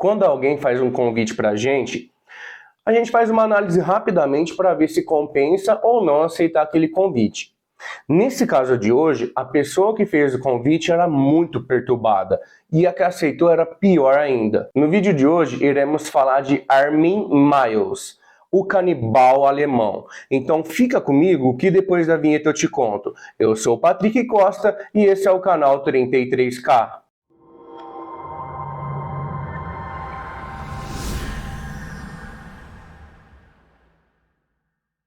Quando alguém faz um convite para a gente faz uma análise rapidamente para ver se compensa ou não aceitar aquele convite. Nesse caso de hoje, a pessoa que fez o convite era muito perturbada e a que aceitou era pior ainda. No vídeo de hoje, iremos falar de Armin Miles, o canibal alemão. Então fica comigo que depois da vinheta eu te conto. Eu sou o Patrick Costa e esse é o canal 33K.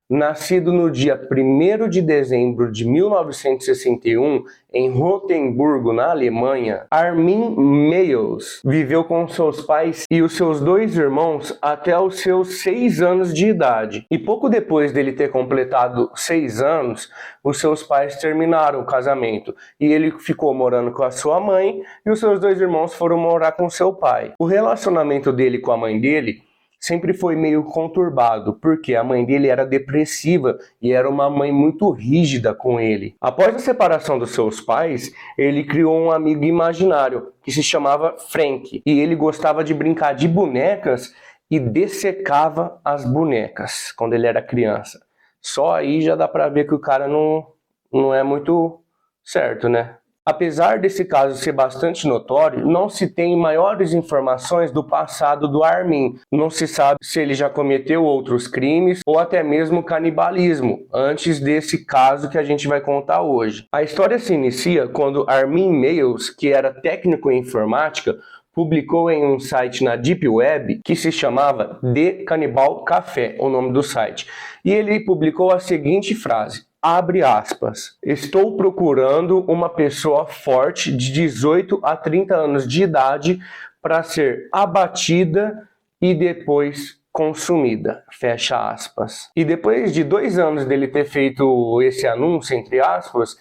Nascido no dia 1º de dezembro de 1961, em Rotemburgo, na Alemanha, Armin Miles viveu com seus pais e os seus 2 irmãos até os seus 6 anos de idade. E pouco depois dele ter completado 6 anos, os seus pais terminaram o casamento. E ele ficou morando com a sua mãe e os seus 2 irmãos foram morar com seu pai. O relacionamento dele com a mãe dele sempre foi meio conturbado, porque a mãe dele era depressiva e era uma mãe muito rígida com ele. Após a separação dos seus pais, ele criou um amigo imaginário que se chamava Frank, e ele gostava de brincar de bonecas e dessecava as bonecas quando ele era criança. Só aí já dá pra ver que o cara não é muito certo, né? Apesar desse caso ser bastante notório, não se tem maiores informações do passado do Armin. Não se sabe se ele já cometeu outros crimes ou até mesmo canibalismo, antes desse caso que a gente vai contar hoje. A história se inicia quando Armin Miles, que era técnico em informática, publicou em um site na Deep Web que se chamava The Cannibal Café, o nome do site. E ele publicou a seguinte frase: abre aspas, estou procurando uma pessoa forte de 18 a 30 anos de idade para ser abatida e depois consumida, fecha aspas. E depois de 2 anos dele ter feito esse anúncio, entre aspas,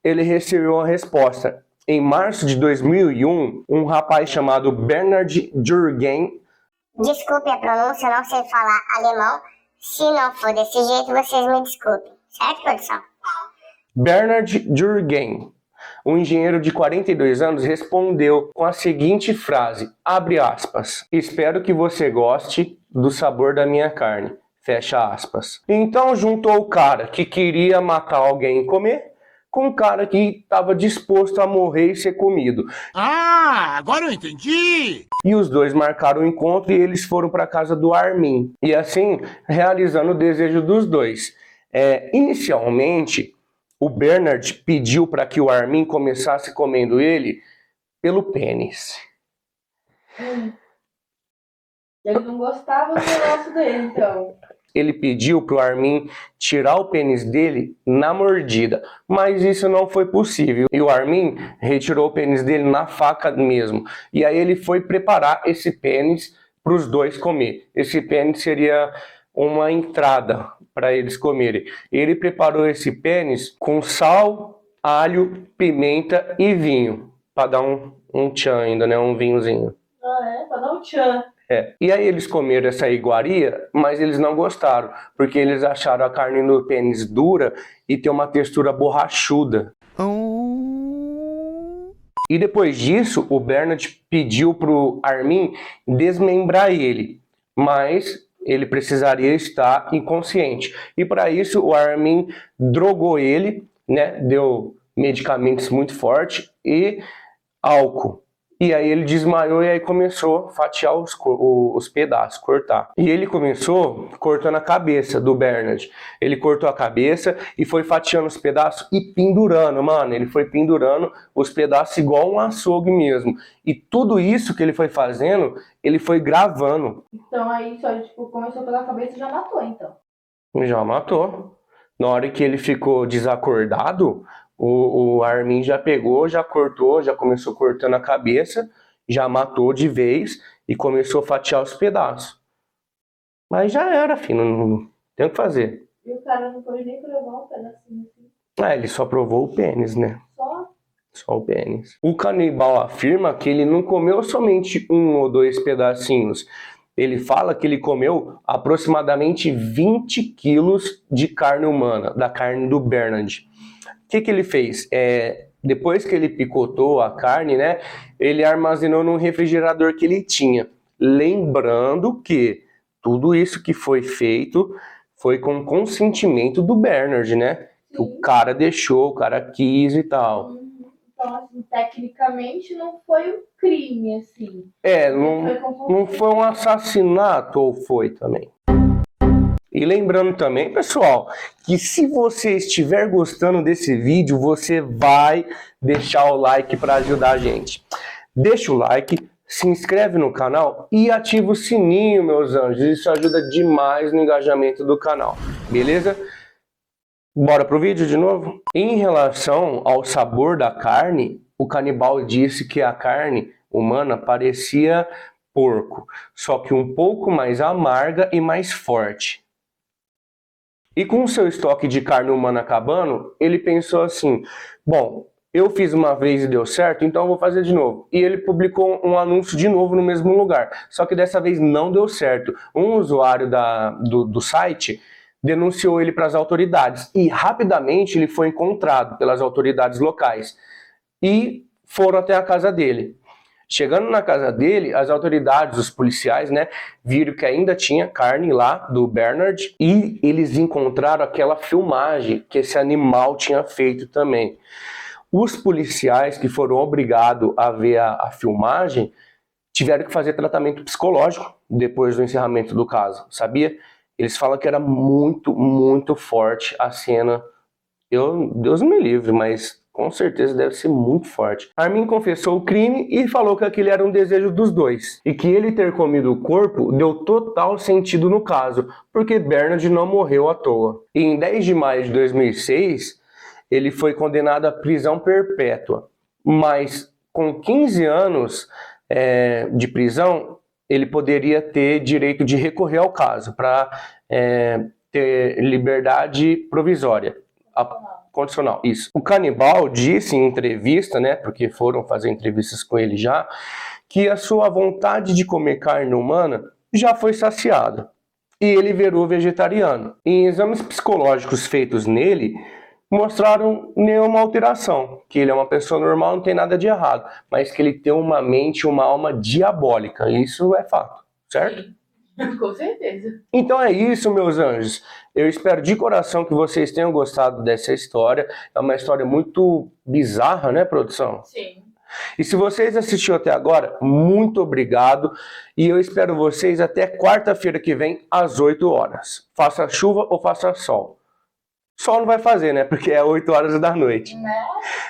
ele recebeu uma resposta. Em março de 2001, um rapaz chamado Bernard Jürgen... Desculpe a pronúncia, eu não sei falar alemão. Se não for desse jeito, vocês me desculpem. Certo, produção? Bernard Jürgen, um engenheiro de 42 anos, respondeu com a seguinte frase, abre aspas, espero que você goste do sabor da minha carne, fecha aspas. Então juntou o cara que queria matar alguém e comer, com um cara que estava disposto a morrer e ser comido. Ah, agora eu entendi! E os dois marcaram o encontro e eles foram para a casa do Armin. E assim, realizando o desejo dos dois. Inicialmente, o Bernard pediu para que o Armin começasse comendo ele pelo pênis. Ele não gostava do negócio dele, então. Ele pediu para o Armin tirar o pênis dele na mordida, mas isso não foi possível. E o Armin retirou o pênis dele na faca mesmo. E aí ele foi preparar esse pênis para os dois comer. Esse pênis seria uma entrada para eles comerem. Ele preparou esse pênis com sal, alho, pimenta e vinho, para dar um tchan ainda, né? Um vinhozinho. Ah, é? Para dar um tchan. E aí eles comeram essa iguaria, mas eles não gostaram, porque eles acharam a carne no pênis dura e tem uma textura borrachuda. E depois disso, o Bernard pediu pro Armin desmembrar ele, mas ele precisaria estar inconsciente. E para isso o Armin drogou ele, né, deu medicamentos muito fortes e álcool. E aí ele desmaiou e aí começou a fatiar os pedaços, cortar. E ele começou cortando a cabeça do Bernard. Ele cortou a cabeça e foi fatiando os pedaços e pendurando, mano. Ele foi pendurando os pedaços igual um açougue mesmo. E tudo isso que ele foi fazendo, ele foi gravando. Então aí só tipo, começou pela cabeça e já matou, então. Já matou. Na hora que ele ficou desacordado, o Armin já pegou, já cortou, já começou cortando a cabeça, já matou de vez e começou a fatiar os pedaços. Mas já era, filho, não tem o que fazer. E o cara não pôde nem provar um pedacinho assim? Ele só provou o pênis, né? Só o pênis. O canibal afirma que ele não comeu somente 1 ou 2 pedacinhos. Ele fala que ele comeu aproximadamente 20 quilos de carne humana, da carne do Bernard. O que ele fez? Depois que ele picotou a carne, né, ele armazenou num refrigerador que ele tinha. Lembrando que tudo isso que foi feito foi com consentimento do Bernard, né? O cara deixou, o cara quis e tal. Então, assim, tecnicamente não foi um crime, assim. Não foi um assassinato, ou foi também? E lembrando também, pessoal, que se você estiver gostando desse vídeo, você vai deixar o like para ajudar a gente. Deixa o like, se inscreve no canal e ativa o sininho, meus anjos. Isso ajuda demais no engajamento do canal, beleza? Bora pro vídeo de novo? Em relação ao sabor da carne, o canibal disse que a carne humana parecia porco, só que um pouco mais amarga e mais forte. E com o seu estoque de carne humana acabando, ele pensou assim, bom, eu fiz uma vez e deu certo, então eu vou fazer de novo. E ele publicou um anúncio de novo no mesmo lugar, só que dessa vez não deu certo. Um usuário do site denunciou ele para as autoridades e rapidamente ele foi encontrado pelas autoridades locais e foram até a casa dele. Chegando na casa dele, as autoridades, os policiais, né, viram que ainda tinha carne lá do Bernard e eles encontraram aquela filmagem que esse animal tinha feito também. Os policiais que foram obrigados a ver a filmagem tiveram que fazer tratamento psicológico depois do encerramento do caso, sabia? Eles falam que era muito, muito forte a cena. Deus me livre, mas com certeza deve ser muito forte. Armin confessou o crime e falou que aquele era um desejo dos dois. E que ele ter comido o corpo deu total sentido no caso, porque Bernard não morreu à toa. E em 10 de maio de 2006, ele foi condenado à prisão perpétua. Mas com 15 anos de prisão, ele poderia ter direito de recorrer ao caso para ter liberdade provisória. Condicional, isso. O canibal disse em entrevista, né, porque foram fazer entrevistas com ele já, que a sua vontade de comer carne humana já foi saciada. E ele virou vegetariano. Em exames psicológicos feitos nele, mostraram nenhuma alteração, que ele é uma pessoa normal, não tem nada de errado, mas que ele tem uma mente, uma alma diabólica. Isso é fato, certo? Sim. Com certeza. Então é isso, meus anjos. Eu espero de coração que vocês tenham gostado dessa história. É uma história muito bizarra, né, produção? Sim. E se vocês assistiram até agora, muito obrigado. E eu espero vocês até quarta-feira que vem, às 8 horas. Faça chuva ou faça sol. Sol não vai fazer, né? Porque é 8 horas da noite. Né?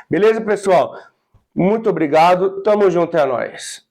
Beleza, pessoal? Muito obrigado. Tamo junto, é nóis.